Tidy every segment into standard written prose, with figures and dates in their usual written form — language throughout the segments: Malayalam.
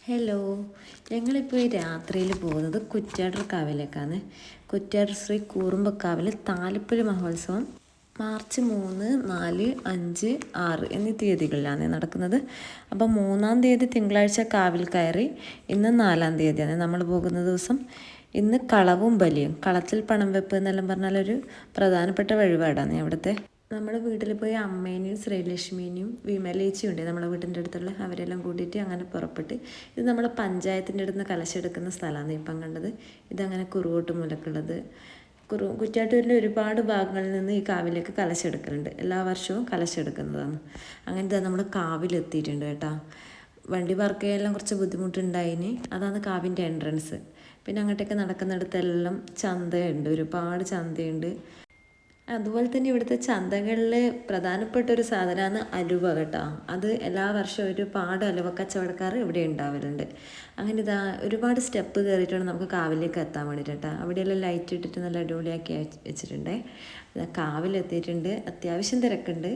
ഹലോ, ഞങ്ങളിപ്പോൾ ഈ രാത്രിയിൽ പോകുന്നത് കുറ്റ്യാട്ടൂർ കാവിലേക്കാണ്. കുറ്റ്യാട്ടൂർ ശ്രീ കൂറുമ്പക്കാവിൽ താലപ്പൊലി മഹോത്സവം മാർച്ച് 3, 4, 5, 6 എന്നീ തീയതികളിലാണ് നടക്കുന്നത്. അപ്പോൾ 3-ാം തീയതി തിങ്കളാഴ്ച കാവിൽ കയറി, ഇന്ന് 4-ാം തീയതിയാണ് നമ്മൾ പോകുന്ന ദിവസം. ഇന്ന് കളവും ബലിയും, കളത്തിൽ പണം വെപ്പ് എന്നെല്ലാം പറഞ്ഞാലൊരു പ്രധാനപ്പെട്ട വഴിപാടാണ് അവിടുത്തെ. നമ്മുടെ വീട്ടിൽ പോയി അമ്മേനെയും ശ്രീലക്ഷ്മീനെയും വിമലേച്ചിയും ഉണ്ട് നമ്മുടെ വീട്ടിൻ്റെ അടുത്തുള്ള, അവരെല്ലാം കൂട്ടിയിട്ട് അങ്ങനെ പുറപ്പെട്ട്. ഇത് നമ്മുടെ പഞ്ചായത്തിൻ്റെ അടുത്ത് നിന്ന് കലശെടുക്കുന്ന സ്ഥലമാണ് ഇപ്പം കണ്ടത്. ഇതങ്ങനെ കുറുവോട്ട് മൂലക്കുള്ളത്. കുറ്റ്യാട്ടൂരിൻ്റെ ഒരുപാട് ഭാഗങ്ങളിൽ നിന്ന് ഈ കാവിലേക്ക് കലശെടുക്കലുണ്ട്. എല്ലാ വർഷവും കലശെടുക്കുന്നതാണ്. അങ്ങനത്തെ നമ്മൾ കാവിലെത്തിയിട്ടുണ്ട് കേട്ടോ. വണ്ടി പാർക്ക് ചെയ്യാനെല്ലാം കുറച്ച് ബുദ്ധിമുട്ടുണ്ടായിന്. അതാണ് കാവിൻ്റെ എൻട്രൻസ്. പിന്നെ അങ്ങോട്ടേക്ക് നടക്കുന്നിടത്തെല്ലാം ചന്തയുണ്ട്, ഒരുപാട് ചന്തയുണ്ട്. അതുപോലെ തന്നെ ഇവിടുത്തെ ചന്തകളിൽ പ്രധാനപ്പെട്ട ഒരു സാധനമാണ് അലുവ കേട്ടോ. അത് എല്ലാ വർഷവും ഒരുപാട് അലുവ കച്ചവടക്കാർ ഇവിടെ ഉണ്ടാവലുണ്ട്. അങ്ങനെ ഇതാ ഒരുപാട് സ്റ്റെപ്പ് കയറിയിട്ടാണ് നമുക്ക് കാവിലേക്ക് എത്താൻ വേണ്ടിയിട്ട് കേട്ടോ. അവിടെയെല്ലാം ലൈറ്റ് ഇട്ടിട്ട് നല്ല അടിപൊളിയാക്കി വെച്ചിട്ടുണ്ടേ. കാവിലെത്തിയിട്ടുണ്ട്, അത്യാവശ്യം തിരക്കുണ്ട്.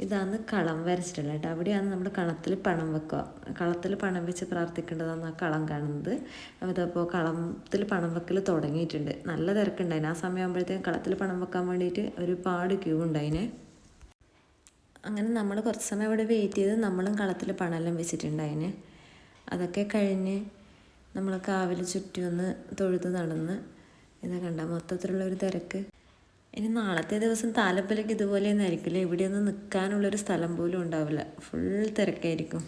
ഇതാണ് കളം വരച്ചിട്ടുള്ളത് കേട്ടോ. അവിടെയാണ് നമ്മൾ കളത്തിൽ പണം വെക്കുക. കളത്തിൽ പണം വെച്ച് പ്രാർത്ഥിക്കേണ്ടതാണ് ആ കളം കാണുന്നത്. അതപ്പോൾ കളത്തിൽ പണം വെക്കൽ തുടങ്ങിയിട്ടുണ്ട്. നല്ല തിരക്കുണ്ടായിന്. ആ സമയമാകുമ്പോഴത്തേക്കും കളത്തിൽ പണം വെക്കാൻ വേണ്ടിയിട്ട് ഒരുപാട് ക്യൂ ഉണ്ടായിനെ. അങ്ങനെ നമ്മൾ കുറച്ച് സമയം അവിടെ വെയിറ്റ് ചെയ്ത് നമ്മളും കളത്തിൽ പണമെല്ലാം വെച്ചിട്ടുണ്ടായിന്. അതൊക്കെ കഴിഞ്ഞ് നമ്മൾ കാവിൽ ചുറ്റി ഒന്ന് തൊഴുത് നടന്ന് ഇതാ കണ്ട മൊത്തത്തിലുള്ളൊരു തിരക്ക്. ഇനി നാളത്തെ ദിവസം താലപ്പൊലിക്ക് ഇതുപോലെയൊന്നും ആയിരിക്കില്ല. ഇവിടെയൊന്നും നിൽക്കാനുള്ളൊരു സ്ഥലം പോലും ഉണ്ടാവില്ല, ഫുൾ തിരക്കായിരിക്കും.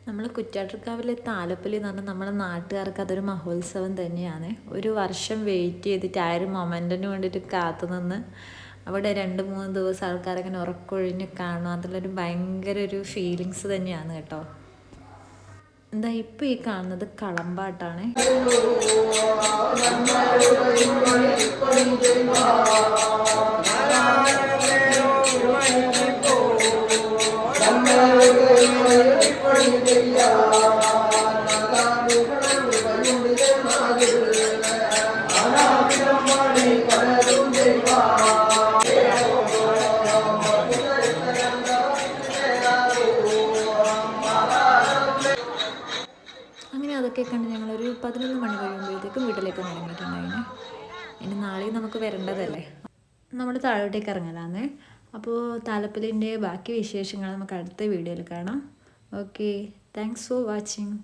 നമ്മൾ കുറ്റ്യാട്ടൂർക്കാവിലെ താലപ്പൊലി എന്ന് പറഞ്ഞാൽ നമ്മുടെ നാട്ടുകാർക്ക് അതൊരു മഹോത്സവം തന്നെയാണ്. ഒരു വർഷം വെയിറ്റ് ചെയ്തിട്ട് ആ ഒരു മൊമെൻറ്റിന് വേണ്ടിയിട്ട് കാത്തു നിന്ന് അവിടെ 2-3 ദിവസം ആൾക്കാരങ്ങനെ ഉറക്കൊഴിഞ്ഞ് കാണുക, അതിലൊരു ഭയങ്കര ഒരു ഫീലിങ്സ് തന്നെയാണ് കേട്ടോ. എന്താ ഇപ്പോൾ ഈ കാണുന്നത് കളമ്പാട്ടാണ്. അങ്ങനെ അതൊക്കെ കണ്ട് ഞങ്ങളൊരു 11 മണി കഴിയുമ്പോഴത്തേക്കും വീട്ടിലേക്ക് മടങ്ങിയിട്ടുണ്ടായിരുന്നു. ഇനി നാളെയും നമുക്ക് വരേണ്ടതല്ലേ. നമ്മൾ താഴോട്ടേക്ക് ഇറങ്ങലാന്ന്. അപ്പോൾ താലപ്പൊലിൻ്റെ ബാക്കി വിശേഷങ്ങൾ നമുക്ക് അടുത്ത വീഡിയോയിൽ കാണാം. Okay, thanks for watching.